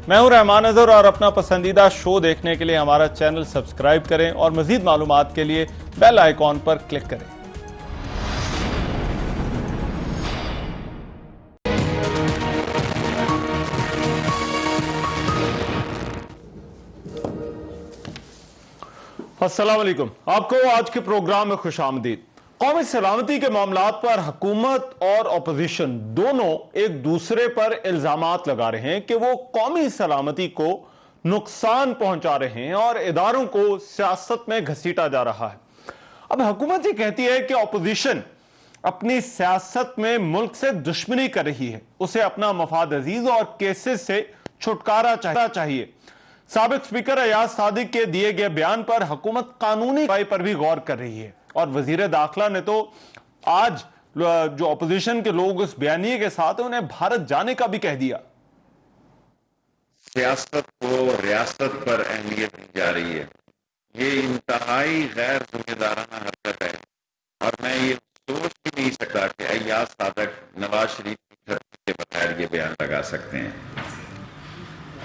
मैं हूं रहमान अजहर और अपना पसंदीदा शो देखने के लिए हमारा चैनल सब्सक्राइब करें और मजीद मालूमात के लिए बेल आइकॉन पर क्लिक करें। अस्सलाम वालेकुम, आपको आज के प्रोग्राम में खुशामदीद। कौमी सलामती के मामलात पर हुकूमत और अपोजिशन दोनों एक दूसरे पर इल्जामात लगा रहे हैं कि वो कौमी सलामती को नुकसान पहुंचा रहे हैं और इदारों को सियासत में घसीटा जा रहा है। अब हुकूमत ये कहती है कि अपोजिशन अपनी सियासत में मुल्क से दुश्मनी कर रही है, उसे अपना मफाद अजीज और केसेस से छुटकारा चाहिए। साबिक स्पीकर अयाज सादिक के दिए गए बयान पर हुकूमत कानूनी कार्रवाई पर भी गौर कर रही है और वजीर दाखिला ने तो आज जो अपोजिशन के लोग उस बयानिए के साथ हैं उन्हें भारत जाने का भी कह दिया। सियासत को रियासत पर अहमियत दी जा रही है, ये इंतहाई गैर जिम्मेदाराना हरकत है और मैं ये सोच भी नहीं सकता कि अयाज सादिक नवाज शरीफ की धरती के बगैर ये बयान लगा सकते हैं।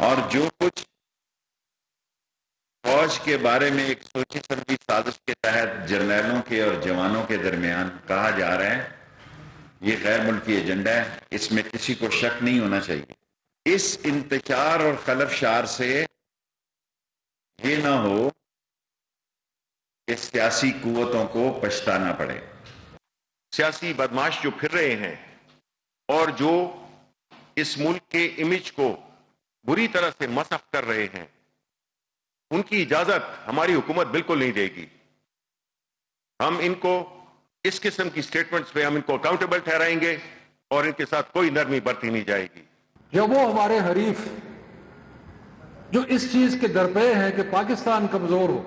और जो कुछ फौज के बारे में एक सोची समझी साजिश के तहत जर्नैलों के और जवानों के दरमियान कहा जा रहा है, ये गैर मुल्की एजेंडा है, इसमें किसी को शक नहीं होना चाहिए। इस इंतजार और खलफशार से ये ना हो कि सियासी कुव्वतों को पछताना पड़े। सियासी बदमाश जो फिर रहे हैं और जो इस मुल्क के इमेज को बुरी तरह से मसख कर रहे हैं, उनकी इजाजत हमारी हुकूमत बिल्कुल नहीं देगी। हम इनको इस किस्म की स्टेटमेंट्स पे हम इनको अकाउंटेबल ठहराएंगे और इनके साथ कोई नरमी बरती नहीं जाएगी। जब वो हमारे हरीफ जो इस चीज के दरपे हैं कि पाकिस्तान कमजोर हो,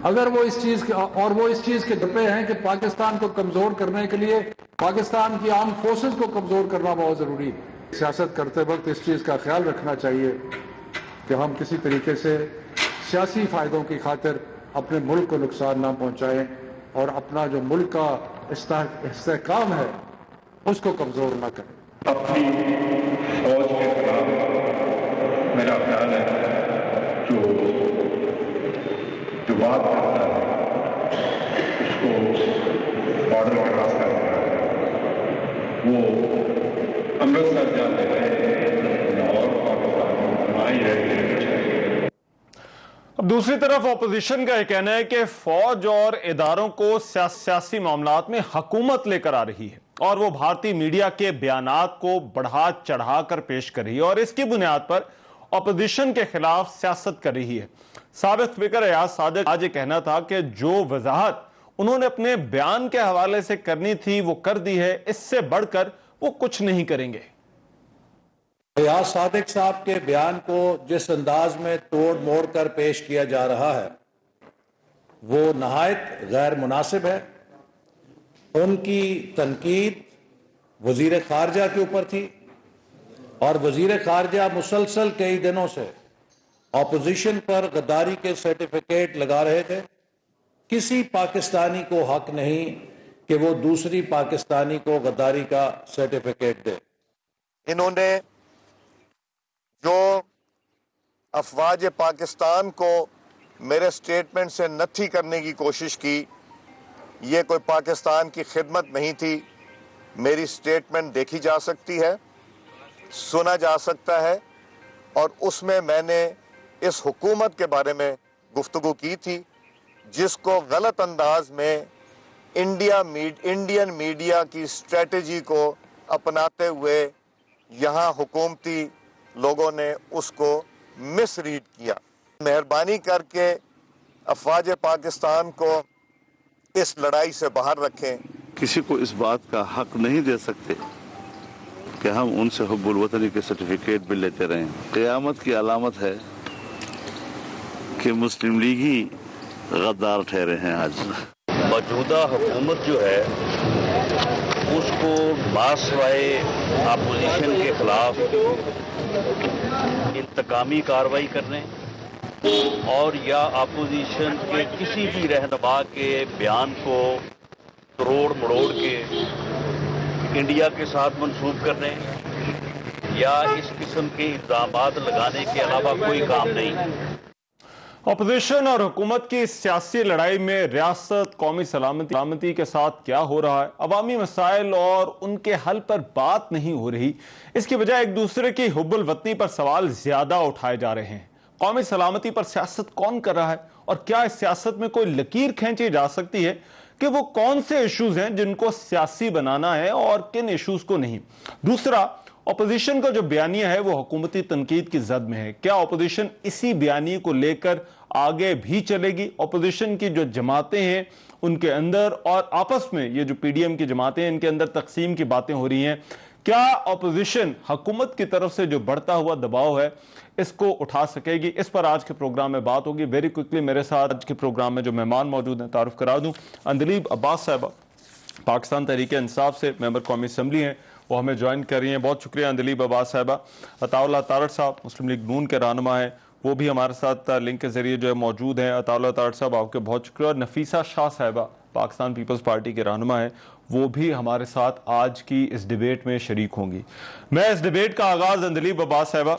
अगर वो इस चीज के और वो इस चीज के दरपे हैं कि पाकिस्तान को कमजोर करने के लिए पाकिस्तान की आर्म फोर्सेस को कमजोर करना बहुत जरूरी है। सियासत करते वक्त इस चीज का ख्याल रखना चाहिए कि हम किसी तरीके से सियासी फायदों की खातिर अपने मुल्क को नुकसान ना पहुंचाएं और अपना जो मुल्क का इस्तेहकाम है उसको कमजोर ना करें। अपनी फौज के खिलाफ मेरा ख्याल है जो बात करता है उसको बॉर्डर क्रॉस करता है, वो अमृतसर जाते रहे और पाकिस्तान में ना ही रहे। अब दूसरी तरफ अपोजिशन का यह कहना है कि फौज और इदारों को सियासी मामलात में हुकूमत लेकर आ रही है और वो भारतीय मीडिया के बयानात को बढ़ा चढ़ा कर पेश कर रही है और इसकी बुनियाद पर अपोजिशन के खिलाफ सियासत कर रही है। साबिक स्पीकर अयाज सादिक आज ये कहना था कि जो वजाहत उन्होंने अपने बयान के हवाले से करनी थी वो कर दी है, इससे बढ़कर वो कुछ नहीं करेंगे। अयाज सादिक साहब के बयान को जिस अंदाज में तोड़ मोड़ कर पेश किया जा रहा है वो नहायत गैर मुनासिब है। उनकी तनकीद वजीर खारजा के ऊपर थी और वजीर खारजा मुसलसल कई दिनों से ऑपोजिशन पर गद्दारी के सर्टिफिकेट लगा रहे थे। किसी पाकिस्तानी को हक नहीं कि वो दूसरी पाकिस्तानी को गद्दारी का सर्टिफिकेट दे। इन्होंने जो अफवाज पाकिस्तान को मेरे स्टेटमेंट से नत्थी करने की कोशिश की, ये कोई पाकिस्तान की खिदमत नहीं थी। मेरी स्टेटमेंट देखी जा सकती है, सुना जा सकता है और उसमें मैंने इस हुकूमत के बारे में गुफ्तगू की थी जिसको गलत अंदाज में इंडियन मीडिया की स्ट्रेटजी को अपनाते हुए यहाँ हुकूमती लोगों ने उसको मिसरीड किया। मेहरबानी करके अफवाज पाकिस्तान को इस लड़ाई से बाहर रखें। किसी को इस बात का हक नहीं दे सकते कि हम उनसे हुब्बुल वतनी के सर्टिफिकेट भी लेते रहें। क़यामत की अलामत है कि मुस्लिम लीग ही गद्दार ठहरे हैं। आज मौजूदा हुकूमत जो है उसको मासवाए अपोजिशन के खिलाफ इंतकामी कार्रवाई करने और या अपोजिशन के किसी भी रहनुमा के बयान को तोड़ मरोड़ के इंडिया के साथ मंसूब करने या इस किस्म के इल्जामात लगाने के अलावा कोई काम नहीं। अपोजिशन और हुकूमत की सियासी लड़ाई में रियासत कौमी सलामती के साथ क्या हो रहा है, अवामी मसाइल और उनके हल पर बात नहीं हो रही। इसकी बजाय एक दूसरे की हुब्बुल वतनी पर सवाल ज्यादा उठाए जा रहे हैं। कौमी सलामती पर सियासत कौन कर रहा है और क्या इस सियासत में कोई लकीर खींची जा सकती है कि वो कौन से इश्यूज हैं जिनको सियासी बनाना है और किन इश्यूज को नहीं। दूसरा, अपोजिशन का जो बयानिया है वो हुकूमती तनकीद की जद में है। क्या अपोजिशन इसी बयानिए को लेकर आगे भी चलेगी? अपोजिशन की जो जमातें हैं उनके अंदर और आपस में ये जो पीडीएम की जमातें हैं इनके अंदर तकसीम की बातें हो रही हैं। क्या अपोजिशन हुकूमत की तरफ से जो बढ़ता हुआ दबाव है इसको उठा सकेगी? इस पर आज के प्रोग्राम में बात होगी। वेरी क्विकली मेरे साथ आज के प्रोग्राम में जो मेहमान मौजूद हैं तारुफ करा दूं। अंदलीब अब्बास साहबा पाकिस्तान तहरीक-ए-इंसाफ से मेंबर कौमी असम्बली हैं, वो हमें ज्वाइन कर रही हैं। बहुत शुक्रिया अंदलीब अब्बास साहबा। अताउल्लाह तारड़ साहब मुस्लिम लीग नून के रहनुमा हैं, वो भी हमारे साथ लिंक के जरिए जो है मौजूद हैं। अताउल्लाह तारड़ साहब आपके बहुत शुक्रिया। और नफीसा शाह साहबा पाकिस्तान पीपल्स पार्टी के रहनुमा है, वो भी हमारे साथ आज की इस डिबेट में शरीक होंगी। मैं इस डिबेट का आगाज अंदलीब अब्बास साहबा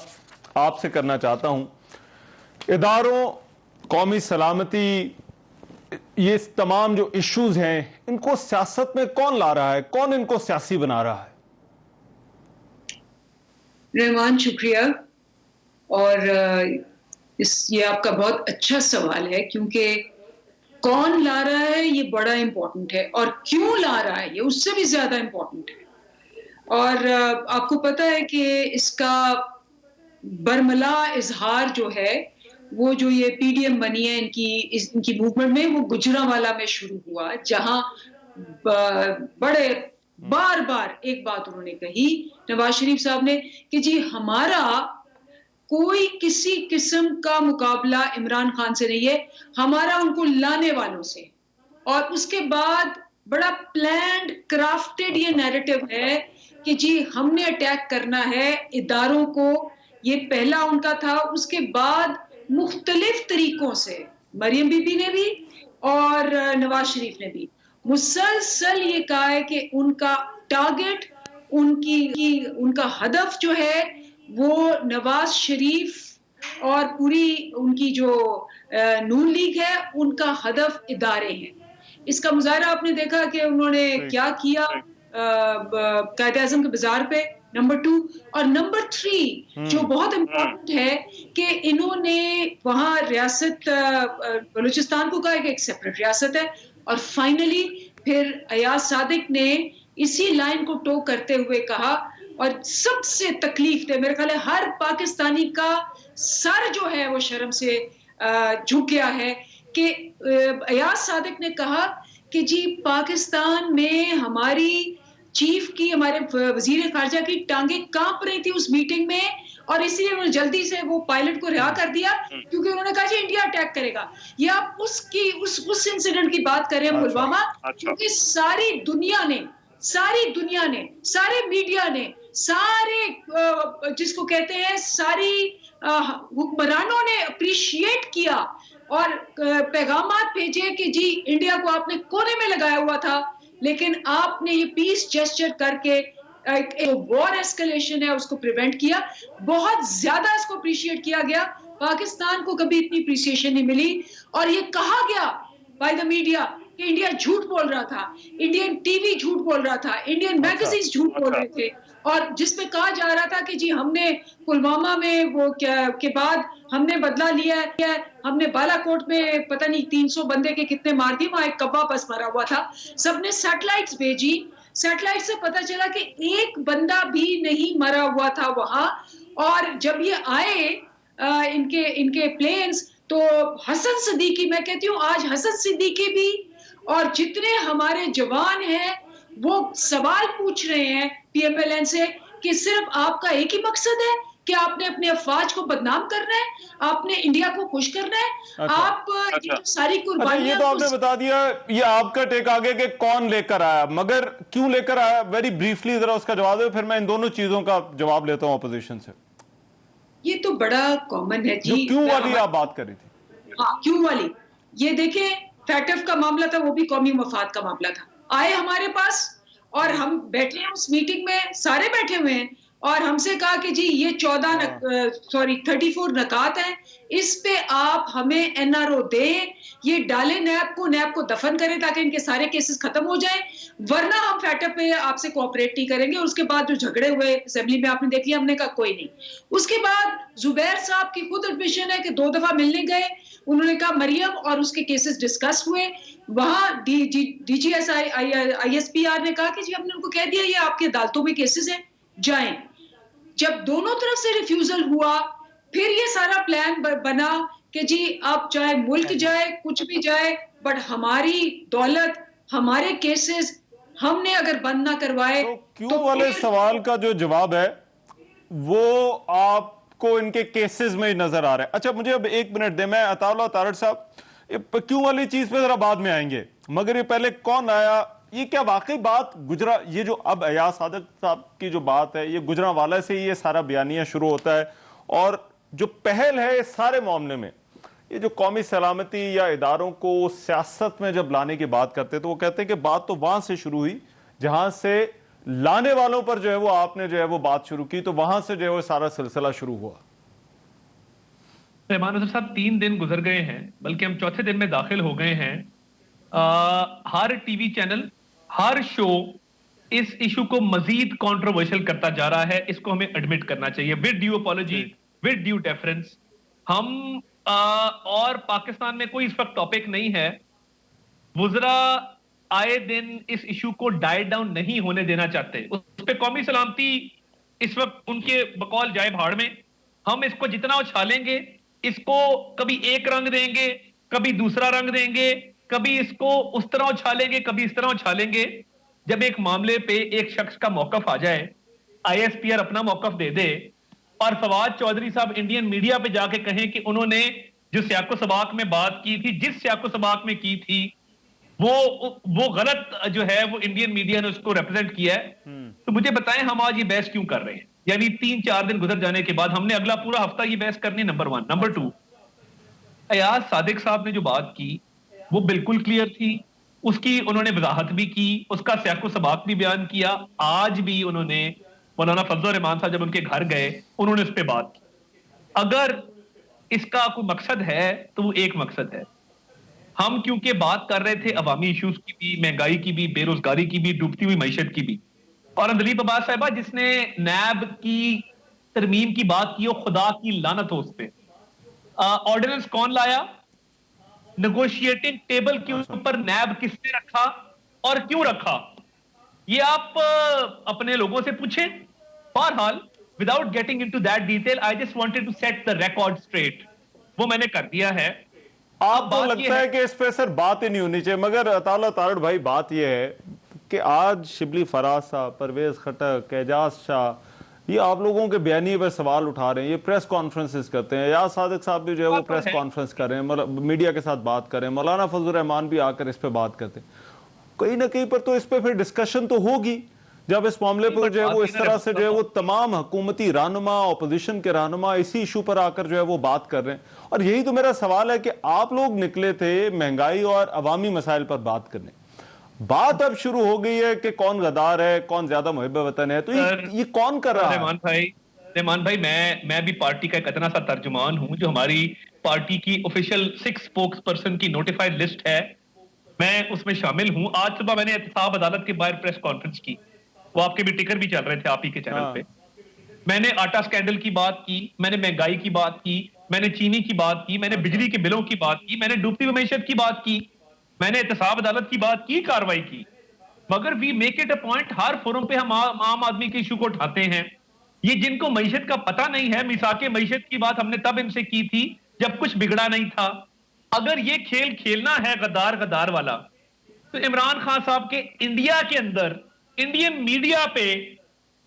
आपसे करना चाहता हूँ। इदारों, कौमी सलामती, ये तमाम जो इश्यूज हैं इनको सियासत में कौन ला रहा है, कौन इनको सियासी बना रहा है? रहमान शुक्रिया। और ये आपका बहुत अच्छा सवाल है, क्योंकि कौन ला रहा है ये बड़ा इंपॉर्टेंट है और क्यों ला रहा है ये उससे भी ज्यादा इंपॉर्टेंट है। और आपको पता है कि इसका बरमला इजहार जो है वो जो ये पीडीएम बनी है इनकी मूवमेंट में, वो गुजरांवाला में शुरू हुआ, जहां बड़े बार बार एक बात उन्होंने कही नवाज शरीफ साहब ने कि जी हमारा कोई किसी किस्म का मुकाबला इमरान खान से नहीं है, हमारा उनको लाने वालों से। और उसके बाद बड़ा प्लान्ड क्राफ्टेड ये नैरेटिव है कि जी हमने अटैक करना है इदारों को, ये पहला उनका था। उसके बाद मुख्तलिफ तरीकों से मरियम बीबी ने भी और नवाज शरीफ ने भी मुसलसल ये कहा है कि उनका टारगेट, उनका हदफ जो है वो नवाज शरीफ और पूरी उनकी जो नून लीग है उनका हदफ इदारे हैं। इसका मुजाहरा आपने देखा कि उन्होंने क्या किया कायद-ए-आज़म के बाजार पे, नंबर 2। और नंबर 3 जो बहुत इम्पोर्टेंट है कि इन्होंने वहां रियासत बलूचिस्तान को कहा कि एक सेपरेट रियासत है। और फाइनली फिर अयाज सादिक ने इसी लाइन को टो करते हुए कहा, और सबसे तकलीफ थे, मेरे ख्याल है हर पाकिस्तानी का सर जो है वो शर्म से झुक गया है, कि अयाज सादिक ने कहा कि जी पाकिस्तान में हमारी चीफ की, हमारे वजीर खारजा की टांगे कांप रही थी उस मीटिंग में, और इसलिए उन्होंने जल्दी से वो पायलट को रिहा कर दिया, क्योंकि उन्होंने कहा जी इंडिया अटैक करेगा। ये आप उस इंसिडेंट की बात कर रहे हैं, पुलवामा, क्योंकि सारी दुनिया ने, सारे मीडिया ने, सारे जिसको कहते हैं सारी हुक्मरानों ने अप्रिशिएट किया और पैगामात भेजे कि जी इंडिया को आपने कोने में लगाया हुआ था, लेकिन आपने ये पीस जेस्चर करके एक वॉर एस्केलेशन है उसको प्रिवेंट किया। बहुत ज्यादा इसको अप्रिशिएट किया गया, पाकिस्तान को कभी इतनी अप्रिसिएशन नहीं मिली। और ये कहा गया बाय द मीडिया कि इंडिया झूठ बोल रहा था, इंडियन टीवी झूठ बोल रहा था, इंडियन मैगजीन्स झूठ बोल रहे थे, और जिसमें कहा जा रहा था कि जी हमने पुलवामा में वो के बाद हमने बदला लिया है, हमने बालाकोट में पता नहीं 300 बंदे के कितने मार दिए, वहां एक कब्बा बस मरा हुआ था। सबने सैटेलाइट्स भेजी, सैटेलाइट से पता चला कि एक बंदा भी नहीं मरा हुआ था वहां। और जब ये आए इनके प्लेन्स, तो हसन सिद्दीकी, मैं कहती हूँ आज हसन सिद्दीकी भी और जितने हमारे जवान हैं वो सवाल पूछ रहे हैं पीएमएलएन से कि सिर्फ आपका एक ही मकसद है कि आपने अपने अफवाज को बदनाम करना है, आपने इंडिया को खुश करना है। आप सारी कुर्बानियां, ये तो आपने बता दिया, ये आपका टेक आ गया कि कौन लेकर आया, मगर क्यों लेकर आया, वेरी ब्रीफली जरा उसका जवाब दो, फिर मैं इन दोनों चीजों का जवाब लेता हूं अपोजिशन से। ये तो बड़ा कॉमन है जी, क्यों वाली आप बात कर रही थी। हाँ, क्यों वाली, ये देखें फैटफ का मामला था, वो भी कौमी मफाद का मामला था। आए हमारे पास और हम बैठे हैं उस मीटिंग में, सारे बैठे हुए हैं, और हमसे कहा कि जी ये 34 नकात हैं, इस पे आप हमें एनआरओ दें, ये डालें नैब को दफन करें ताकि इनके सारे केसेस खत्म हो जाएं, वरना हम फैटअप पे आपसे कोऑपरेट नहीं करेंगे। उसके बाद जो झगड़े हुए असेंबली में आपने देख लिया, हमने कहा कोई नहीं। उसके बाद जुबैर साहब की खुद एडमिशन है कि 2 दफा मिलने गए, उन्होंने कहा मरियम और उसके केसेस डिस्कस हुए, वहां ISPR ने कहा कि जी हमने उनको कह दिया ये आपकी अदालतों में केसेस हैं, जाएं। जब दोनों तरफ से रिफ्यूजल हुआ, फिर ये सारा प्लान बना कि जी आप चाहे मुल्क जाए, कुछ भी जाए, बट हमारी दौलत, हमारे केसेस हमने अगर बंद ना करवाए तो क्यों वाले सवाल का जो जवाब है वो आपको इनके केसेस में ही नजर आ रहा है। अच्छा, मुझे अब 1 मिनट दे, मैं अताउल्लाह तारड़ साहब क्यों वाली चीज पे जरा बाद में आएंगे, मगर ये पहले कौन आया, ये क्या वाकई बात गुजरा, ये जो अब अयाज सादिक साहब की जो बात है, ये गुजरांवाला से ये सारा बयानिया शुरू होता है, और जो पहल है इस सारे मामले में, ये जो कौमी सलामती या इदारों को सियासत में जब लाने की बात करते तो वो कहते हैं कि बात तो वहां से शुरू हुई जहां से लाने वालों पर जो है वो आपने जो है वो बात शुरू की, तो वहां से जो है वो सारा सिलसिला शुरू हुआ। रहमान नज़र साहब 3 दिन गुजर गए हैं, बल्कि हम चौथे दिन में दाखिल हो गए हैं। हर टीवी चैनल, हर शो इस इशू को मजीद कंट्रोवर्शियल करता जा रहा है। इसको हमें एडमिट करना चाहिए with due apology, with due deference. हम और पाकिस्तान में कोई इस वक्त टॉपिक नहीं है, वुज़रा आए दिन इस इशू को डाइट डाउन नहीं होने देना चाहते। उस पे कौमी सलामती इस वक्त उनके बकौल जाए भाड़ में। हम इसको जितना उछालेंगे, इसको कभी एक रंग देंगे, कभी दूसरा रंग देंगे, कभी इसको उस तरह उछालेंगे, कभी इस तरह उछालेंगे। जब एक मामले पे एक शख्स का मौकफ आ जाए, ISPR अपना मौकफ दे दे और फवाद चौधरी साहब इंडियन मीडिया पे जाके कहें कि उन्होंने जो सियाको सबाक में बात की थी, जिस सियाको सबाक में की थी, वो गलत जो है वो इंडियन मीडिया ने उसको रिप्रेजेंट किया है, तो मुझे बताएं हम आज ये बहस क्यों कर रहे हैं? यानी 3-4 दिन गुजर जाने के बाद हमने अगला पूरा हफ्ता ये बहस करनी। नंबर 1। नंबर 2, अयाज सादिक साहब ने जो बात की वो बिल्कुल क्लियर थी, उसकी उन्होंने वजाहत भी की, उसका सियाको सबाक भी बयान किया। आज भी उन्होंने मौलाना फजल रहमान साहब जब उनके घर गए, उन्होंने उस पर बात की। अगर इसका कोई मकसद है तो वो एक मकसद है, हम क्योंकि बात कर रहे थे अवामी इश्यूज की भी, महंगाई की भी, बेरोजगारी की भी, डूबती हुई मैशत की भी, और अंदलीप अब्बास साहिबा जिसने नैब की तरमीम की बात की, खुदा की लानत हो उस पे। ऑर्डिनेंस कौन लाया? नेगोशिएटिंग टेबल के ऊपर नैब किसने रखा और क्यों रखा? ये आप अपने लोगों से पूछें। बहरहाल, without getting into that detail, I just wanted to set the record straight. वो मैंने कर दिया है। आपको लगता है कि इस पे सर बात ही नहीं होनी चाहिए, मगर अताउल्लाह तारड़ भाई बात यह है कि आज शिबली फराज साहब, परवेज खटक, एजाज शाह, ये आप लोगों के बयानी पर सवाल उठा रहे हैं, ये प्रेस कॉन्फ्रेंसेस करते हैं, अयाज सादिक साहब भी जो है वो प्रेस कॉन्फ्रेंस कर रहे हैं, मीडिया के साथ बात कर रहे हैं, मौलाना फजल रहमान भी आकर इस पे बात करते हैं। कहीं ना कहीं पर तो इस पे फिर डिस्कशन तो होगी जब इस मामले पर जो है वो इस तरह से जो है वो तमाम हुकूमती रहनुमा, अपोजिशन के रहनुमा इसी इशू पर आकर जो है वो बात कर रहे हैं। और यही तो मेरा सवाल है कि आप लोग निकले थे महंगाई और अवामी मसाइल पर बात करने, बात अब शुरू हो गई है कि कौन गद्दार है, कौन ज्यादा मुहिब वतन है, तो ये कौन कर रहा है? रहमान भाई, मैं भी पार्टी का एक इतना सा तर्जुमान हूं जो हमारी पार्टी की ऑफिशियल 6 स्पोक्स पर्सन की नोटिफाइड लिस्ट है, मैं उसमें शामिल हूं। आज सुबह मैंने एहतसाब अदालत के बाहर प्रेस कॉन्फ्रेंस की, वो आपके भी टिकर भी चल रहे थे आप ही के चैनल पे। मैंने आटा स्कैंडल की बात की, मैंने महंगाई की बात की, मैंने चीनी की बात की, मैंने बिजली के बिलों की बात की, मैंने डूबती हुई मैशत की बात की, मैंने एहतसाब अदालत की बात की, कार्रवाई की। मगर we make it a point, हर फोरम पे हम आम आदमी के इशू को उठाते हैं। ये जिनको मईशत का पता नहीं है, मिसाके मईशत की बात हमने तब इनसे की थी जब कुछ बिगड़ा नहीं था। अगर ये खेल खेलना है गद्दार वाला, तो इमरान खान साहब के इंडिया के अंदर इंडियन मीडिया पे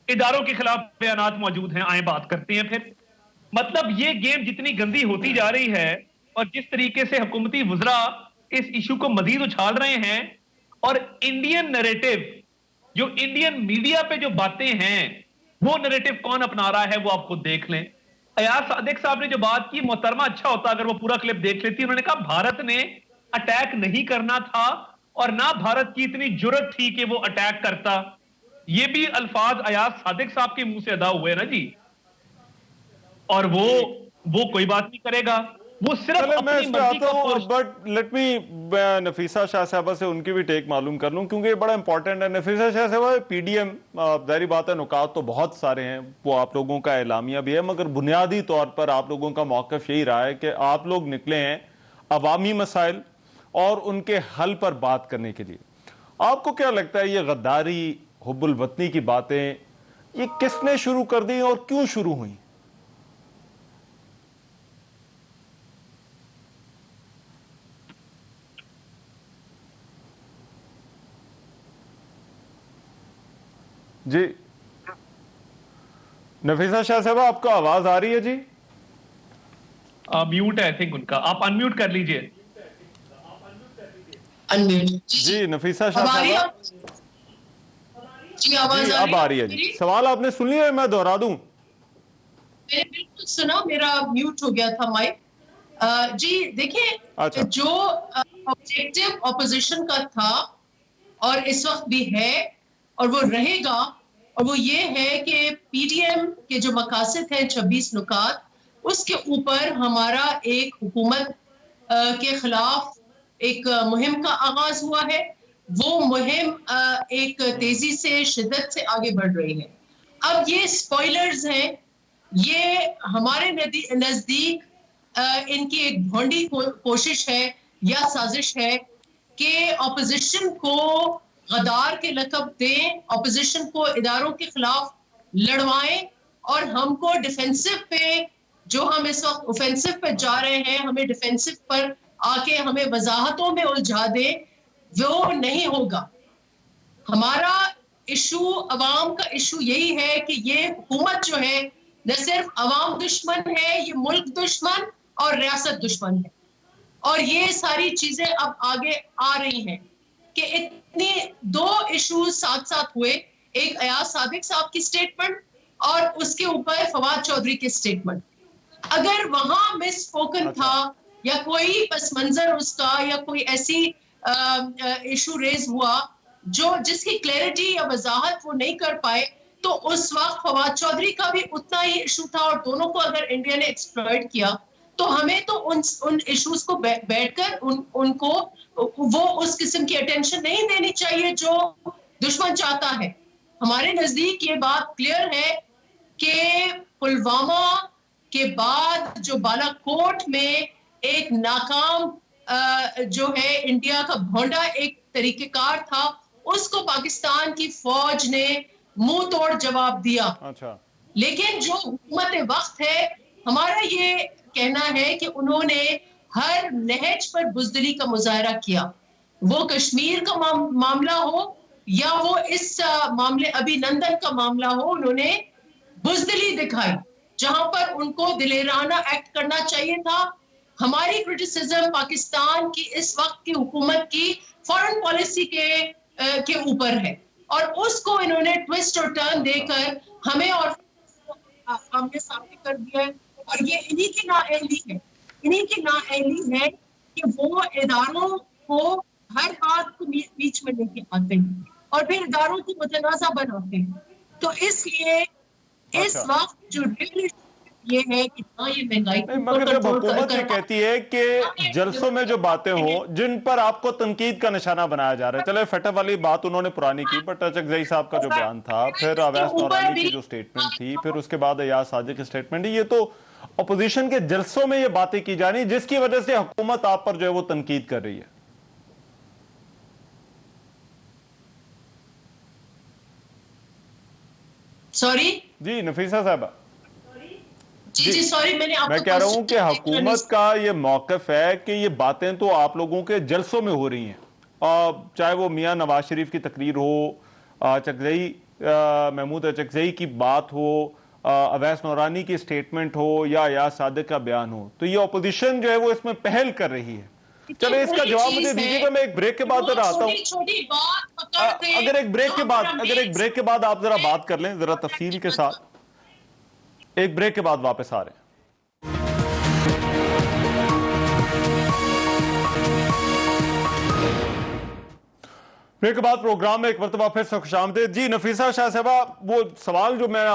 इदारों के खिलाफ बयानात मौजूद हैं, आए बात करते हैं फिर। मतलब ये गेम जितनी गंदी होती जा रही है और जिस तरीके से हुकूमती वुज़रा इस इशू को मजीद उछाल रहे हैं, और इंडियन नैरेटिव, जो इंडियन मीडिया पे जो बातें हैं, वो नैरेटिव कौन अपना रहा है वो आप खुद देख लें। अयाज सादिक साहब ने जो बात की, मोहतरमा अच्छा होता अगर वो पूरा क्लिप देख लेती। उन्होंने कहा भारत ने अटैक नहीं करना था और ना भारत की इतनी जुर्रत थी कि वो अटैक करता। ये भी अल्फाज अयाज सादिक साहब के मुंह से अदा हुए ना जी, और वो कोई बात नहीं करेगा, वो सिर्फ अपनी मर्जी का। But let me Nafisa Shah साहबा से उनकी भी टेक मालूम कर लूं, क्योंकि ये बड़ा इंपॉर्टेंट है। नफीसा शाह साहबा, पीडीएम, जाहिर बात है नुकात तो बहुत सारे हैं, वो आप लोगों का एलामिया भी है, मगर बुनियादी तौर पर आप लोगों का मौक़िफ़ यही रहा है कि आप लोग निकले हैं अवामी मसाइल और उनके हल पर बात करने के लिए। आपको क्या लगता है ये गद्दारी, हुब्बुल वतनी की बातें, ये किसने शुरू कर दी और क्यों शुरू हुई? जी नफीसा शाह साहब, आपको आवाज आ रही है जी? म्यूट है आई थिंक उनका, आप अनम्यूट कर लीजिए। अनम्यूट जी नफीसा शाह साहब जी, आवाज अब आ रही है जी। सवाल आपने सुन लिया है, मैं दोहरा दूं? मैंने बिल्कुल सुना, मेरा म्यूट हो गया था माइक। जी देखिए, अच्छा। जो ऑब्जेक्टिव ऑपोजिशन का था और इस वक्त भी है और वो रहेगा, और वो ये है कि पीडीएम के जो मकासद हैं 26 नुकात, उसके ऊपर हमारा एक हुकूमत के खिलाफ एक मुहिम का आगाज हुआ है। वो मुहिम एक तेजी से, शिद्दत से आगे बढ़ रही है। अब ये स्पॉयलर्स हैं, ये हमारे नजदीक इनकी एक भोंडी कोशिश है या साजिश है कि ऑपोजिशन को गद्दार के लक़ब दें, ऑपोजिशन को इदारों के खिलाफ लड़वाएं और हमको डिफेंसिव पे, जो हम इस वक्त ऑफेंसिव पे जा रहे हैं, हमें डिफेंसिव पर आके हमें वजाहतों में उलझा दे। वो नहीं होगा। हमारा इशू, अवाम का इशू यही है कि ये हुकूमत जो है न सिर्फ अवाम दुश्मन है, ये मुल्क दुश्मन और रियासत दुश्मन है। और ये सारी चीजें अब आगे आ रही हैं कि इतनी दो इशूज साथ साथ हुए, एक अयाज सादिक साहब की स्टेटमेंट और उसके ऊपर फवाद चौधरी की स्टेटमेंट। अगर वहां मिस स्पोकन था या कोई पस मंजर उसका या कोई ऐसी इशू रेज हुआ जो जिसकी क्लैरिटी या वजाहत वो नहीं कर पाए, तो उस वक्त फवाद चौधरी का भी उतना ही इशू था और दोनों को अगर इंडिया ने एक्सप्लॉइट किया तो हमें तो उन इश्यूज को बैठकर उनको वो उस किस्म की अटेंशन नहीं देनी चाहिए जो दुश्मन चाहता है। हमारे नजदीक ये बात क्लियर है कि पुलवामा के बाद जो बालाकोट में एक नाकाम जो है इंडिया का भोंडा एक तरीकेकार था, उसको पाकिस्तान की फौज ने मुंह तोड़ जवाब दिया। अच्छा। लेकिन जो हुकूमत वक्त है, हमारा ये कहना है कि उन्होंने हर नहज पर बुजदिली का मुजाहरा किया, वो कश्मीर का मामला हो या वो इस मामले अभिनंदन का मामला हो, उन्होंने बुजदिली दिखाई जहां पर उनको दिलेराना एक्ट करना चाहिए था। हमारी क्रिटिसिज्म पाकिस्तान की इस वक्त की हुकूमत की फॉरेन पॉलिसी के ऊपर है और उसको इन्होंने ट्विस्ट और टर्न देकर हमें और आमने सामने कर दिया है। और ये इन्हीं की नाअहली है, इन्हीं की नाअहली है कि वो इदारों को हर बात को बीच में लेके आते हैं और फिर इदारों को मुतनाज़ा बनाते हैं। तो इसलिए इस वक्त जो ये है कि ये महंगाई, मगर जब हुकूमत ये कहती है कि जलसों में जो बातें हो जिन पर आपको तनकीद का निशाना बनाया जा रहा है, चले फटह वाली बात उन्होंने पुरानी की, बट चकजई साहब का जो बयान था, फिर अवैस नौरानी की जो स्टेटमेंट थी, फिर उसके बाद अयाज सादिक की स्टेटमेंट, ये तो अपोजिशन के जलसों में ये बातें की जा रही, जिसकी वजह से हुकूमत आप पर जो है वो तनकीद कर रही है। सॉरी जी नफीसा साहबा, जी सॉरी, मैं कह रहा हूं कि हुकूमत का ये मौकफ है कि ये बातें तो आप लोगों के जलसों में हो रही हैं, चाहे वो मियां नवाज शरीफ की तकरीर हो, चकजई महमूद चकजई की बात हो, अवैस नौरानी की स्टेटमेंट हो या अयाज सादिक का बयान हो, तो ये अपोजिशन जो है वो इसमें पहल कर रही है। चले इसका जवाब मुझे दीजिएगा, मैं एक ब्रेक के बाद जरा आता हूँ। अगर एक ब्रेक के बाद आप जरा बात कर लें जरा तफसील के साथ, एक ब्रेक के बाद वापस आ रहे हैं। ब्रेक के बाद प्रोग्राम में एक मरतबा फिर से खुशामदीद जी। नफीसा शाह साहबा, वो सवाल जो मैं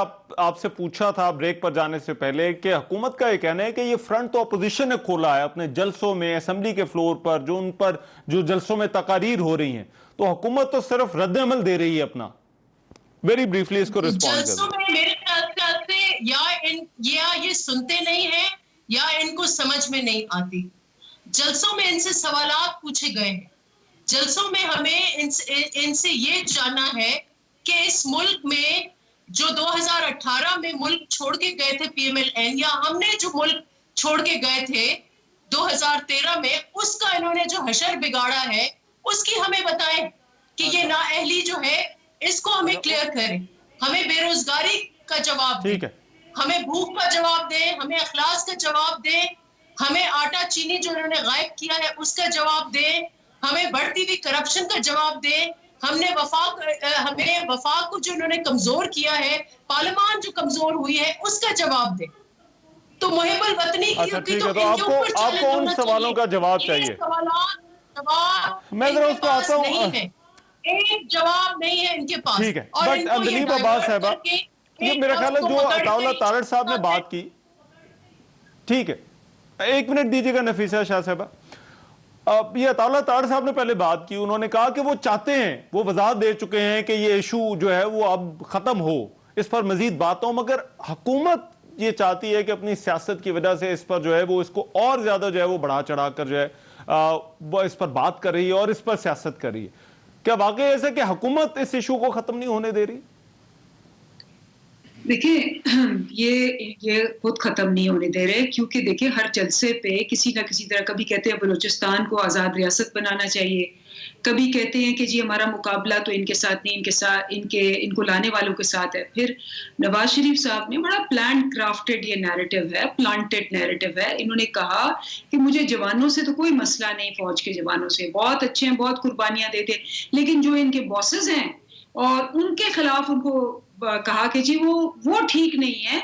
आपसे पूछा था ब्रेक पर जाने से पहले कि हुकूमत का ये कहना है कि ये फ्रंट तो अपोजिशन ने खोला है अपने जलसों में, असेंबली के फ्लोर पर, जो उन पर जो जलसों में तकारीर हो रही हैं, तो हुकूमत तो सिर्फ रद्द-ए-अमल दे रही है अपना। वेरी ब्रीफली इसको रिस्पॉन्ड जलसों में मेरे ख्याल से या ये सुनते नहीं है या इनको समझ में नहीं आती। जलसों में इनसे सवालात पूछे गए हैं, जलसों में हमें इनसे ये जानना है कि इस मुल्क में जो 2018 में मुल्क छोड़ के गए थे PMLN, या हमने जो मुल्क छोड़ के गए थे 2013 में, उसका इन्होंने जो हशर बिगाड़ा है उसकी हमें बताएं कि ये नाअहली जो है इसको हमें क्लियर करें। हमें बेरोजगारी का जवाब दें, हमें भूख का जवाब दें, हमें अखलास का जवाब दें, हमें आटा चीनी जो इन्होंने गायब किया है उसका जवाब दें, हमें बढ़ती हुई करप्शन का जवाब दें, हमें वफाक को जो इन्होंने कमजोर किया है, पार्लियामान जो कमजोर हुई है उसका जवाब दें। तो मुहिब्बुल वतनी की तो आपको उन सवालों का जवाब चाहिए। मैं जरा उसको आता हूँ, एक जवाब नहीं है इनके पास। ठीक है, बट अंदलीब अब्बास साहबा, ये मेरा ख्याल है जो अताउल्लाह तारड़ साहब ने बात की, ठीक है, एक मिनट दीजिएगा नफीसा शाह साहबा। ये अताउल्लाह तारड़ साहब ने पहले बात की, उन्होंने कहा कि वो चाहते हैं, वो वजाहत दे चुके हैं कि ये इशू जो है वो अब खत्म हो, इस पर मजीद बात हो, मगर हुकूमत ये चाहती है कि अपनी सियासत की वजह से इस पर जो है वो इसको और ज्यादा जो है वो बढ़ा चढ़ा कर जो है वो इस पर बात कर रही है और इस पर सियासत कर रही है। क्या वाकई ऐसा कि हुकूमत इस इशू को खत्म नहीं होने दे रही? देखिए, ये खुद खत्म नहीं होने दे रहे, क्योंकि देखिए हर जलसे पे किसी ना किसी तरह, कभी कहते हैं बलूचिस्तान को आज़ाद रियासत बनाना चाहिए, कभी कहते हैं कि जी हमारा मुकाबला तो इनके साथ नहीं, इनको लाने वालों के साथ है। फिर नवाज शरीफ साहब ने बड़ा प्लान क्राफ्टेड ये नैरेटिव है, प्लांटेड नैरेटिव है। इन्होंने कहा कि मुझे जवानों से तो कोई मसला नहीं, फौज के जवानों से बहुत अच्छे हैं, बहुत कुर्बानियां देते, लेकिन जो इनके बॉसेस हैं और उनके खिलाफ उनको कहा कि जी वो ठीक नहीं है।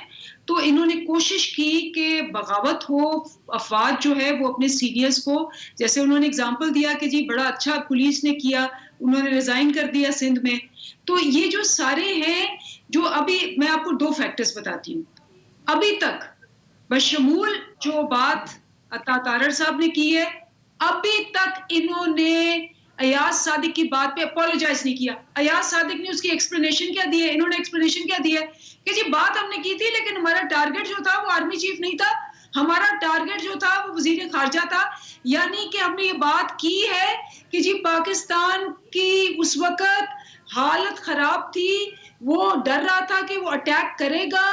तो इन्होंने कोशिश की कि बगावत हो, अफवाद जो है वो अपने सीनियर्स को, जैसे उन्होंने एग्जांपल दिया कि जी बड़ा अच्छा पुलिस ने किया, उन्होंने रिजाइन कर दिया सिंध में। तो ये जो सारे हैं, जो अभी मैं आपको दो फैक्टर्स बताती हूँ, अभी तक बशमूल जो बात अता तारड़ साहब ने की है, अभी तक इन्होंने अयाज सादिक की बात पे अपोलोजाइज नहीं किया। अयाज सादिक ने उसकी एक्सप्लेनेशन क्या दी है? इन्होंने एक्सप्लेनेशन क्या दी है कि जी बात हमने की थी, लेकिन हमारा टारगेट जो था वो आर्मी चीफ नहीं था, हमारा टारगेट जो था वो वजीर खारजा था। यानी कि हमने ये बात की है कि जी पाकिस्तान की उस वक्त हालत खराब थी, वो डर रहा था कि वो अटैक करेगा,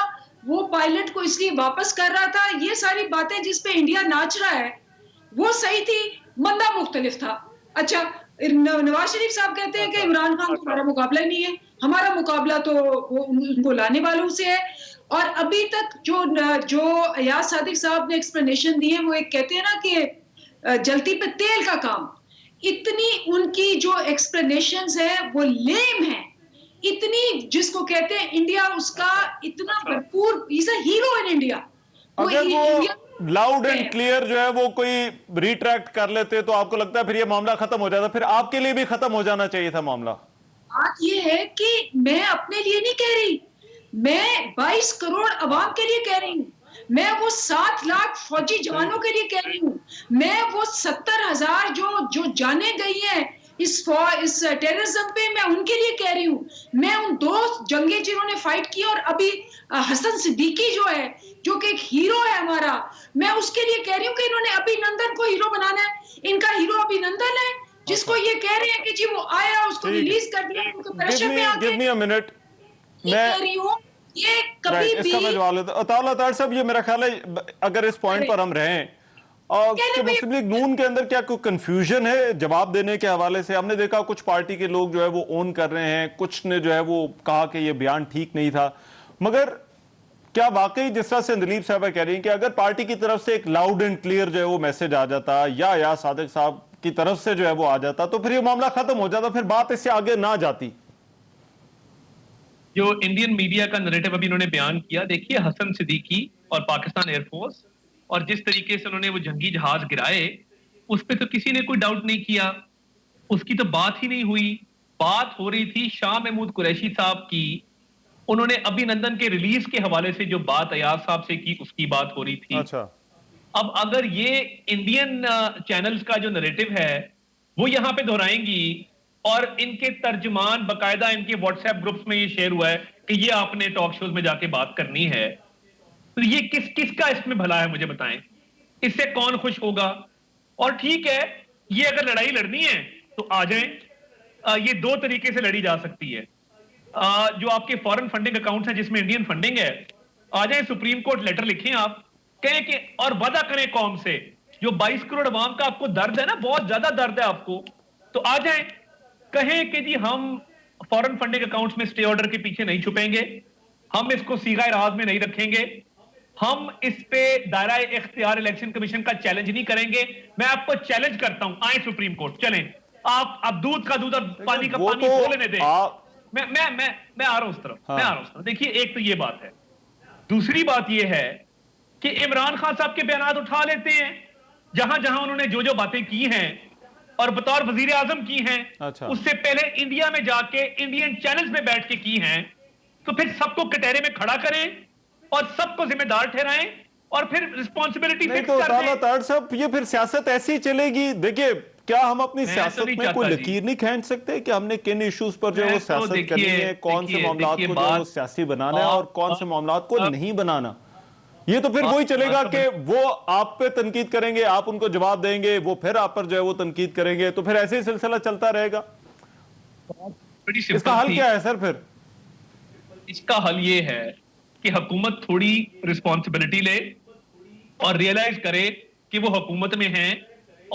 वो पायलट को इसलिए वापस कर रहा था। ये सारी बातें जिस पे इंडिया नाच रहा है वो सही थी, मंदा मुख्तलिफ था। अच्छा, नवाज शरीफ साहब कहते हैं कि इमरान खान तो हमारा मुकाबला ही नहीं है, हमारा मुकाबला तो उनको लाने वालों से है। और अभी तक जो अयाज सादिक साहब ने एक्सप्लेनेशन दी है, वो एक कहते हैं ना कि जलती पे तेल का काम, इतनी उनकी जो एक्सप्लेनेशंस है वो लेम है, इतनी जिसको कहते हैं इंडिया उसका इतना भरपूर, is a hero in India. Loud and clear जो है वो कोई रिट्रैक्ट कर लेते तो आपको लगता है फिर ये मामला खत्म हो जाता? फिर आपके लिए भी खत्म हो जाना चाहिए था मामला। बात ये है कि मैं अपने लिए नहीं कह रही, मैं 22 करोड़ अवाम के लिए कह रही हूँ, मैं वो 7 लाख फौजी जवानों के लिए कह रही हूँ, मैं वो 70,000 जो जाने गई हैं इस टेररिज्म पे, मैं उनके लिए कह रही हूँ। मैं उन 2 जंगें जिन्होंने फाइट की, और अभी हसन सिद्दीकी जो है, जो कि एक हीरो है हमारा, मैं उसके लिए कह रही हूँ कि इन्होंने अभिनंदन को हीरो बनाना है। इनका हीरो अभिनंदन है, जिसको ये कह रहे हैं कि जी वो आया, उसको रिलीज कर दिया, उनको प्रेशर में आके। गिव मी अ मिनट, मैं कह रही हूँ ये कभी भी इसका मैं जवाब लेता हूं। अताउल्लाह तारड़ साहब, ये मेरा ख्याल है अगर इस पॉइंट पर हम रहें, और मुस्लिम लीग नून के अंदर क्या कोई कंफ्यूजन है जवाब देने के हवाले से? हमने देखा कुछ पार्टी के लोग जो है वो ओन कर रहे हैं, कुछ ने जो है वो कहा कि ये बयान ठीक नहीं था, मगर क्या वाकई जिस तरह से अंदलीब साहब कह रही हैं कि अगर पार्टी की तरफ से एक लाउड एंड क्लियर जो है वो मैसेज आ जाता, या सादिक साहब की तरफ से जो है वो आ जाता, तो फिर ये मामला खत्म हो जाता, फिर बात इससे आगे ना जाती? जो इंडियन मीडिया का नैरेटिव अभी इन्होंने बयान किया, देखिए हसन सिद्दीकी और पाकिस्तान एयरफोर्स और जिस तरीके से उन्होंने वो जंगी जहाज गिराए, उस पर तो किसी ने कोई डाउट नहीं किया, उसकी तो बात ही नहीं हुई। बात हो रही थी शाह महमूद कुरैशी साहब की, उन्होंने अभिनंदन के रिलीज के हवाले से जो बात अयाज साहब से की उसकी बात हो रही थी। अच्छा, अब अगर ये इंडियन चैनल्स का जो नैरेटिव है वो यहां पे दोहराएंगी और इनके तर्जुमान बकायदा इनके व्हाट्सएप ग्रुप्स में ये शेयर हुआ है कि ये आपने टॉक शोज में जाके बात करनी है, तो ये किसका इसमें भला है मुझे बताएं, इससे कौन खुश होगा? और ठीक है, ये अगर लड़ाई लड़नी है तो आ जाएं, ये दो तरीके से लड़ी जा सकती है। जो आपके फॉरेन फंडिंग अकाउंट्स हैं जिसमें इंडियन फंडिंग है, आ जाएं, सुप्रीम कोर्ट लेटर लिखें, आप कहें कि और वादा करें कौम से, जो 22 करोड़ अवाम का आपको दर्द है ना, बहुत ज्यादा दर्द है आपको, तो आ जाएं, कहें कि जी हम फॉरेन फंडिंग अकाउंट्स में स्टे ऑर्डर के पीछे नहीं छुपेंगे, हम इसको सीगाए राज में नहीं रखेंगे, हम इस पे दायरा इख्तियार इलेक्शन कमीशन का चैलेंज नहीं करेंगे। मैं आपको चैलेंज करता हूं, आए सुप्रीम कोर्ट, चलें, आप दूध का दूध और पानी का पानी बोल लेने दें। मैं आ रहा हूं उस तरफ, मैं आ रहा हूं उस तरफ। देखिए, एक तो ये बात है, दूसरी बात ये है कि इमरान खान साहब के बयान उठा लेते हैं जहां जहां उन्होंने जो जो बातें की हैं और बतौर वजीर आजम की हैं, अच्छा, उससे पहले इंडिया में जाके इंडियन चैनल्स में बैठ के की हैं, तो फिर सबको कटहरे में खड़ा करें और सबको जिम्मेदार ठहराएं और फिर रिस्पॉन्सिबिलिटी फिक्स कर दें। तार साहब, ये फिर सियासत ऐसी चलेगी? देखिए, क्या हम अपनी सियासत में कोई लकीर नहीं खींच सकते कि हमने किन इश्यूज पर जो है वो सियासत करनी है, कौन से मामलात को जो है वो सियासी बनाना है और कौन से मामलात को नहीं बनाना? ये तो फिर वही चलेगा कि वो आप पे तनकीद करेंगे, आप उनको जवाब देंगे, वो फिर आप पर जो है वो तनकीद करेंगे, तो फिर ऐसे ही सिलसिला चलता रहेगा। इसका हल क्या है सर? फिर इसका हल ये है कि हुकूमत थोड़ी रिस्पॉन्सिबिलिटी ले और रियलाइज करे कि वो हुकूमत में है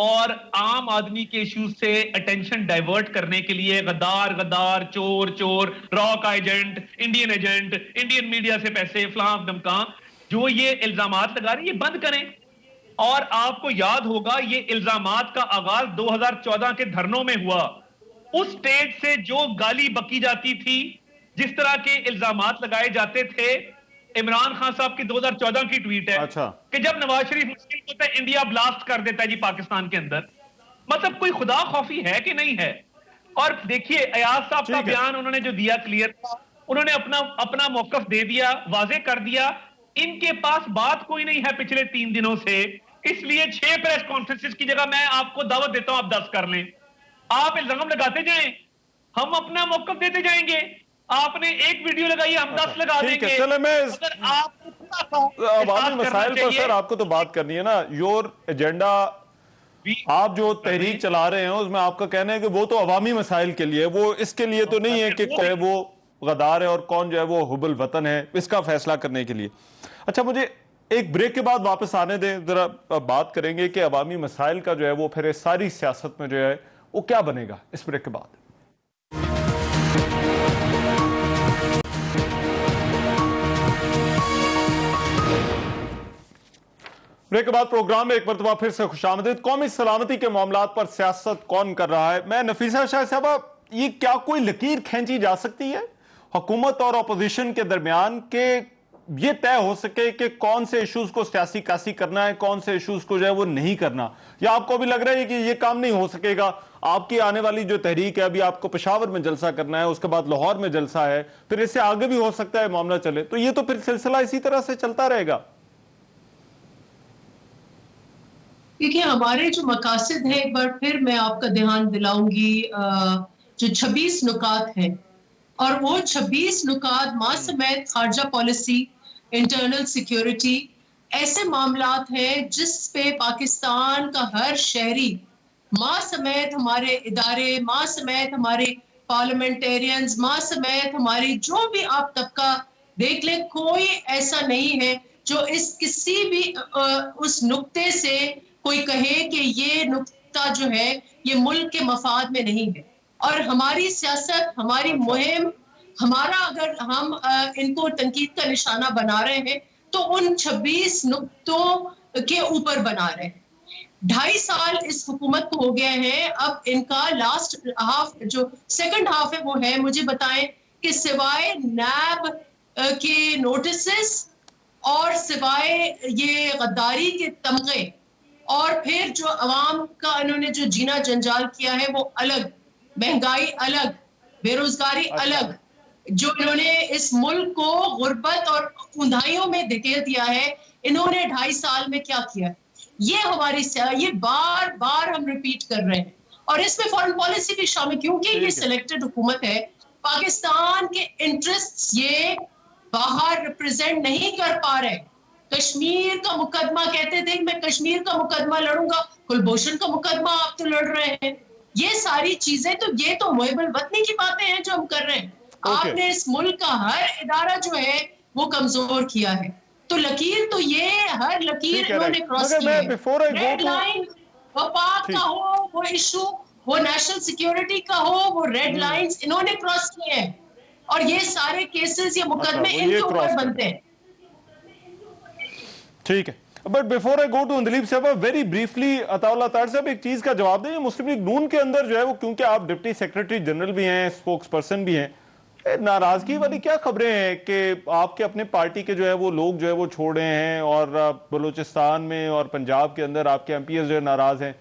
और आम आदमी के इश्यूज से अटेंशन डाइवर्ट करने के लिए गद्दार, चोर, रॉ का एजेंट, इंडियन मीडिया से पैसे, फलां धमका, जो ये इल्जामात लगा रहे हैं, ये बंद करें। और आपको याद होगा, ये इल्जामात का आगाज 2014 के धरनों में हुआ। उस स्टेज से जो गाली बकी जाती थी, जिस तरह के इल्जामात लगाए जाते थे, इमरान खान साहब की 2014 की ट्वीट है, अच्छा, कि जब नवाज शरीफ मुश्किल होता है इंडिया ब्लास्ट कर देता है जी पाकिस्तान के अंदर। मतलब कोई खुदा खौफी है कि नहीं है? और देखिए, अयाज साहब का बयान उन्होंने जो दिया क्लियर था, उन्होंने अपना मौकफ दे दिया, वाजे कर दिया। इनके पास बात कोई नहीं है पिछले 3 दिनों से, इसलिए 6 प्रेस कॉन्फ्रेंसेस की जगह मैं आपको दावत देता हूं, आप 10 कर लें। आप इल्जाम लगाते जाएं, हम अपना मौकफ देते जाएंगे। आपने एक वीडियो लगाई, हम 10 लगा देंगे। चलो, मैं अगर आप अवामी मसाइल पर सर आपको तो बात करनी है ना, योर एजेंडा, आप जो तहरीक चला रहे हैं उसमें आपका कहना है कि वो तो अवामी मसाइल के लिए, वो इसके लिए तो नहीं है कि वो गद्दार है और कौन जो है वो हुबुल वतन है, इसका फैसला करने के लिए। अच्छा, मुझे एक ब्रेक के बाद वापस आने दें, जरा बात करेंगे कि अवामी मसाइल का जो है वो फिर सारी सियासत में जो है वो क्या बनेगा इस ब्रेक के बाद। ब्रेक के बाद प्रोग्राम में एक मरतबा फिर से खुशामदीद। कौमी सलामती के मामलात पर सियासत कौन कर रहा है? मैं नफीसा शाह साहब, ये क्या कोई लकीर खींची जा सकती है हुकूमत और अपोजिशन के दरमियान के ये तय हो सके कि कौन से इश्यूज को सियासी कासी करना है, कौन से इश्यूज को जो है वो नहीं करना? या आपको भी लग रहा है कि ये काम नहीं हो सकेगा? आपकी आने वाली जो तहरीक है, अभी आपको पेशावर में जलसा करना है, उसके बाद लाहौर में जलसा है, फिर इससे आगे भी हो सकता है मामला चले, तो ये तो फिर सिलसिला इसी तरह से चलता रहेगा। देखिए, हमारे जो मकासद है, एक बार फिर मैं आपका ध्यान दिलाऊंगी, जो 26 नुकात हैं, और वो 26 नुकात मां समेत खारजा पॉलिसी, इंटरनल सिक्योरिटी, ऐसे मामलात हैं जिस पे पाकिस्तान का हर शहरी, मां समेत हमारे इदारे, मां समेत हमारे पार्लियामेंटेरियंस, मां समेत हमारी जो भी आप तबका देख ले, कोई ऐसा नहीं है जो इस किसी भी उस नुक्ते से कोई कहे कि ये नुक्ता जो है ये मुल्क के मफाद में नहीं है। और हमारी सियासत, हमारी मुहिम, हमारा, अगर हम इनको तनकीद का निशाना बना रहे हैं तो उन 26 नुक्तों के ऊपर बना रहे हैं। 2.5 साल इस हुकूमत को हो गए हैं। अब इनका लास्ट हाफ, जो सेकंड हाफ है, वो है, मुझे बताएं कि सिवाय नैब के नोटिसेस और सिवाय ये गद्दारी के तमगे और फिर जो अवाम का इन्होंने जो जीना जंजाल किया है वो अलग, महंगाई अलग, बेरोजगारी अलग, जो इन्होंने इस मुल्क को गुर्बत और ऊंधाइयों में धकेल दिया है, इन्होंने 2.5 साल में क्या किया, ये हमारी ये बार बार हम रिपीट कर रहे हैं। और इसमें फॉरेन पॉलिसी भी शामिल, क्योंकि ये सिलेक्टेड हुकूमत है, पाकिस्तान के इंटरेस्ट्स ये बाहर रिप्रेजेंट नहीं कर पा रहे। कश्मीर का मुकदमा कहते थे मैं कश्मीर का मुकदमा लड़ूंगा, कुलभूषण का मुकदमा आप तो लड़ रहे हैं। ये सारी चीजें तो ये तो मुहिबुल वतनी की बातें हैं जो हम कर रहे हैं। आपने इस मुल्क का हर इदारा जो है वो कमजोर किया है, तो लकीर तो ये हर लकीर इन्होंने क्रॉस की है। रेड लाइन वो पाक का हो, वो इशू, वो नेशनल सिक्योरिटी का हो, वो रेड लाइंस इन्होंने क्रॉस किए हैं, और ये सारे केसेस ये मुकदमे इनके ऊपर बनते हैं। ठीक है, but before I go to Andaleeb साहब, वेरी ब्रीफली अताउल्लाह तार साहब एक चीज का जवाब दें। मुस्लिम लीग नून के अंदर जो है वो, क्योंकि आप डिप्टी सेक्रेटरी जनरल भी हैं, स्पोक्स पर्सन भी हैं, नाराजगी वाली क्या खबरें हैं कि आपके अपने पार्टी के जो है वो लोग जो है वो छोड़ रहे हैं, और बलूचिस्तान में और पंजाब के अंदर आपके एमपीएस जो है नाराज हैं?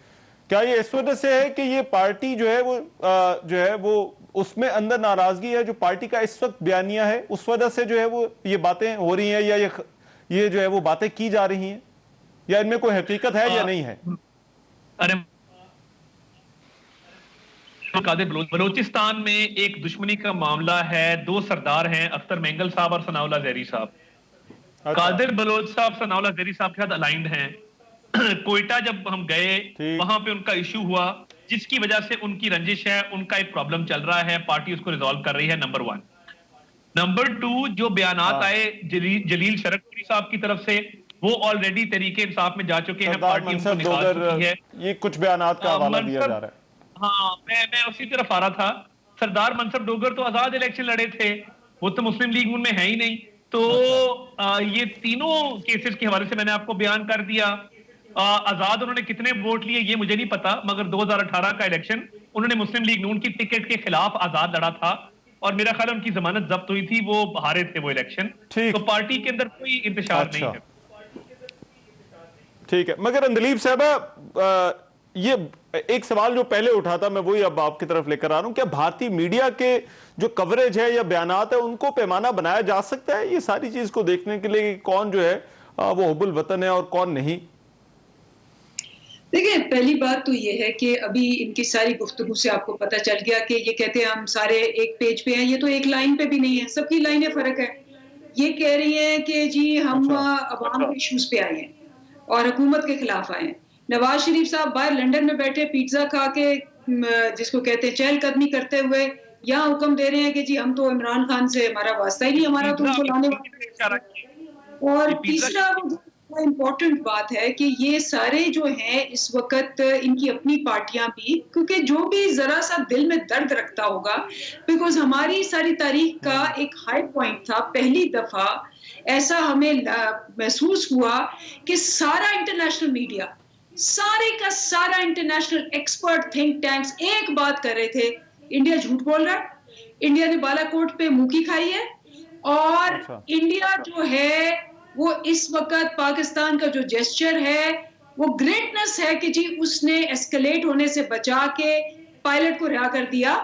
क्या ये इस वजह से है कि ये पार्टी जो है वो उसमें अंदर नाराजगी है, जो पार्टी का इस वक्त बयानिया है, उस वजह से जो है वो ये बातें हो रही हैं, या ये जो है वो बातें की जा रही हैं, या इनमें कोई हकीकत है या नहीं है? अरे बलूचिस्तान में एक दुश्मनी का मामला है, 2 सरदार हैं, अख्तर मेंगल साहब और सनाउल्लाह ज़ेरी साहब। कादिर बलोच साहब सनाउल्लाह ज़ेरी साहब के साथ अलाइंड हैं। कोयटा जब हम गए वहां पे उनका इशू हुआ, जिसकी वजह से उनकी रंजिश है, उनका एक प्रॉब्लम चल रहा है, पार्टी उसको रिजॉल्व कर रही है, नंबर 1। नंबर 2, जो बयानात आए जलील शरकपुरी साहब की तरफ से, वो ऑलरेडी तरीके इंसाफ में जा चुके हैं, पार्टी उनको निकाल चुकी है। ये कुछ बयानात का हवाला दिया जा रहा है। हाँ, मैं उसी तरफ आ रहा था। सरदार मनसब डोगर तो आजाद इलेक्शन लड़े थे, वो तो मुस्लिम लीग उनमें है ही नहीं। तो ये तीनों केसेस के हवाले से मैंने आपको बयान कर दिया। आजाद उन्होंने कितने वोट लिए ये मुझे नहीं पता, मगर 2018 का इलेक्शन उन्होंने मुस्लिम लीग नून की टिकट के खिलाफ आजाद लड़ा था, और मेरा ख्याल उनकी जमानत जब्त हुई थी, वो हारे थे वो इलेक्शन। तो पार्टी के अंदर कोई इंतशार नहीं है। ठीक है, मगर अंदलीब साहब, ये एक सवाल जो पहले उठा था, मैं वही अब आपकी तरफ लेकर आ रहा हूं। क्या भारतीय मीडिया के जो कवरेज है या बयानात है, उनको पैमाना बनाया जा सकता है ये सारी चीज को देखने के लिए, कौन जो है वो हुब्बुल वतन है और कौन नहीं? देखिए, पहली बात तो ये है कि अभी इनकी सारी गुफ्तगू से आपको पता चल गया कि ये कहते हैं हम सारे एक पेज पे हैं, ये तो एक लाइन पे भी नहीं है, सबकी लाइनें फर्क है। ये कह रही हैं कि जी हम अवाम के इश्यूज पे आए हैं और हुकूमत के खिलाफ आए हैं। नवाज शरीफ साहब बाहर लंदन में बैठे पिज्जा खा के, जिसको कहते हैं चहलकदमी करते हुए, यहाँ हुक्म दे रहे हैं कि जी हम तो इमरान खान से हमारा वास्ता ही नहीं, हमारा तो उनको लाने वाले। और तीसरा इम्पोर्टेंट बात है कि ये सारे जो हैं इस वक्त इनकी अपनी पार्टियां भी, क्योंकि जो भी जरा सा दिल में दर्द रखता होगा, बिकॉज हमारी सारी तारीख का एक हाई पॉइंट था, पहली दफा ऐसा हमें महसूस हुआ कि सारा इंटरनेशनल मीडिया, सारे का सारा इंटरनेशनल एक्सपर्ट थिंक टैंक्स एक बात कर रहे थे, इंडिया झूठ बोल रहा है, इंडिया ने बालाकोट पे मुंह खाई है, और इंडिया जो है वो इस वक्त पाकिस्तान का जो जेस्चर है वो ग्रेटनेस है कि जी उसने एस्केलेट होने से बचा के पायलट को रिहा कर दिया।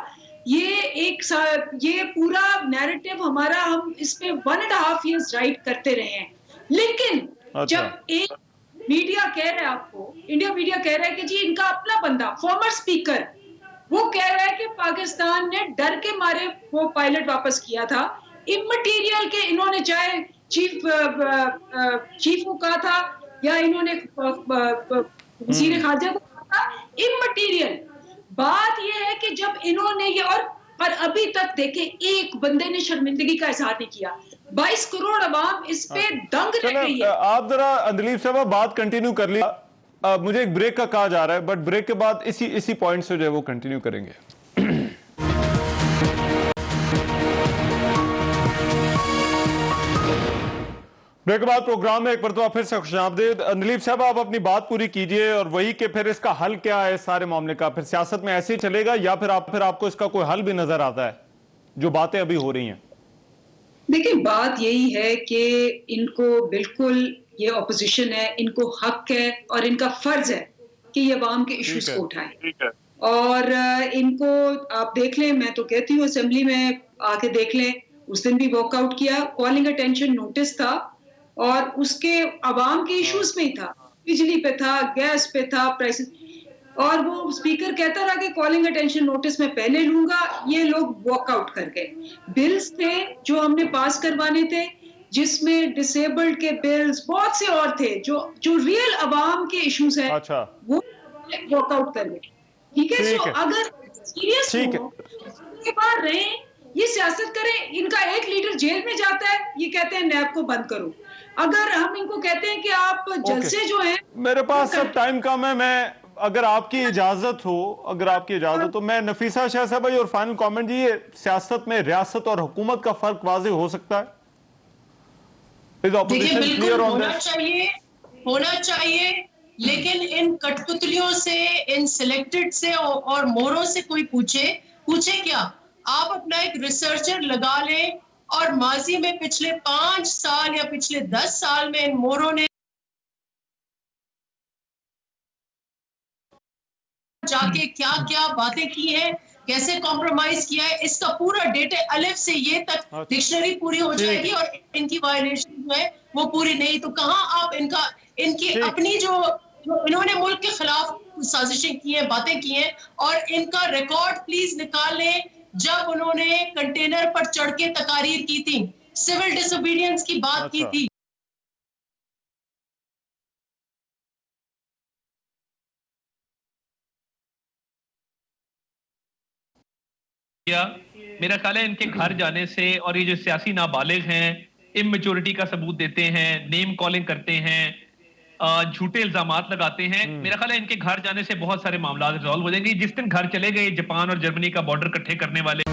ये पूरा नैरेटिव हमारा, हम इस पे 1.5 years राइट करते रहे हैं, लेकिन जब एक मीडिया कह रहा है आपको, इंडिया मीडिया कह रहा है कि जी इनका अपना बंदा फॉर्मर स्पीकर, वो कह रहा है कि पाकिस्तान ने डर के मारे वो पायलट वापस किया था, इमटेरियल के, इन्होंने चाहे चीफ को कहा था या इन्होंने वज़ीर खारजा को कहा था, इमटेरियल। बात यह है कि जब इन्होंने ये, और अभी तक देखे एक बंदे ने शर्मिंदगी का इजहार नहीं किया, 22 करोड़ अवाम इस पे दंग रह गई है। आप जरा अंदलीब साहब बात कंटिन्यू कर ली, मुझे एक ब्रेक का कहा जा रहा है, बट ब्रेक के बाद इसी पॉइंट से जो है वो कंटिन्यू करेंगे। ब्रेक के बाद प्रोग्राम में एक मरतबा फिर से खुशामदीद। अंदलीब साहब, आप अपनी बात पूरी कीजिए, और वही कि फिर इसका हल क्या है सारे मामले का, फिर सियासत में ऐसे ही चलेगा या फिर आपको इसका कोई हल भी नजर आता है जो बातें अभी हो रही हैं? देखिए, बात यही है कि इनको बिल्कुल, ये ऑपोजिशन है, इनको हक है और इनका फर्ज है कि ये अवाम के इश्यूज को उठाएं। और इनको आप देख लें, मैं तो कहती हूँ असेंबली में आके देख लें, उस दिन भी वॉकआउट किया, कॉलिंग अटेंशन नोटिस था और उसके अवाम के इश्यूज में ही था, बिजली पे था, गैस पे था, प्राइसेस, और वो स्पीकर कहता रहा कि कॉलिंग अटेंशन नोटिस मैं पहले लूंगा, ये लोग वॉकआउट कर गए। बिल्स थे जो हमने पास करवाने थे, जिसमें डिसेबल्ड के बिल्स, बहुत से और थे जो रियल अवाम के इश्यूज हैं, अच्छा, वो वॉकआउट कर गए। ठीक है, सो अगर सीरियस हो के बाहर रहे, ये सियासत करें, इनका एक लीडर जेल में जाता है, ये कहते हैं नैब को बंद करो। अगर हम इनको कहते हैं कि आप जलसे जो हैं, मेरे पास सब टाइम कम है, मैं अगर आपकी इजाजत हो, मैं नफीसा शाह साहब भाई और फाइनल कमेंट जी, ये सियासत में रियासत और हुकूमत का फर्क वाज़ेह हो सकता है? देखिए, बिल्कुल होना चाहिए, लेकिन इन कठपुतलियों से, इन सिलेक्टेड से और मोरों से कोई पूछे क्या? आप अपना एक रिसर्चर लगा लें और माजी में पिछले 5 साल या पिछले 10 साल में इन मोरों ने जाके क्या क्या बातें की हैं, कैसे कॉम्प्रोमाइज किया है, इसका पूरा डेटा अलिफ से ये तक डिक्शनरी पूरी हो जाएगी और इनकी वायलेशन जो है वो पूरी नहीं। तो कहाँ आप इनकी अपनी जो इन्होंने मुल्क के खिलाफ साजिशें की हैं, बातें की हैं, और इनका रिकॉर्ड प्लीज निकाल लें जब उन्होंने कंटेनर पर चढ़ के तकारीर की थी, सिविल डिसोबीडियंस की बात की थी। मेरा ख्याल है इनके घर जाने से, और ये जो सियासी नाबालिग हैं, इमेच्योरिटी का सबूत देते हैं, नेम कॉलिंग करते हैं, झूठे इल्जामात लगाते हैं, मेरा ख्याल है इनके घर जाने से बहुत सारे मामला रिजॉल्व हो जाएंगे। जिस दिन घर चले गए जापान और जर्मनी का बॉर्डर इकट्ठे करने वाले।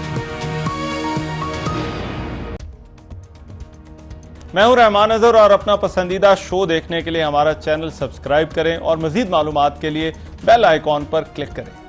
मैं हूं रहमान अजहर और अपना पसंदीदा शो देखने के लिए हमारा चैनल सब्सक्राइब करें और मजीद मालूमात के लिए बेल आइकॉन पर क्लिक करें।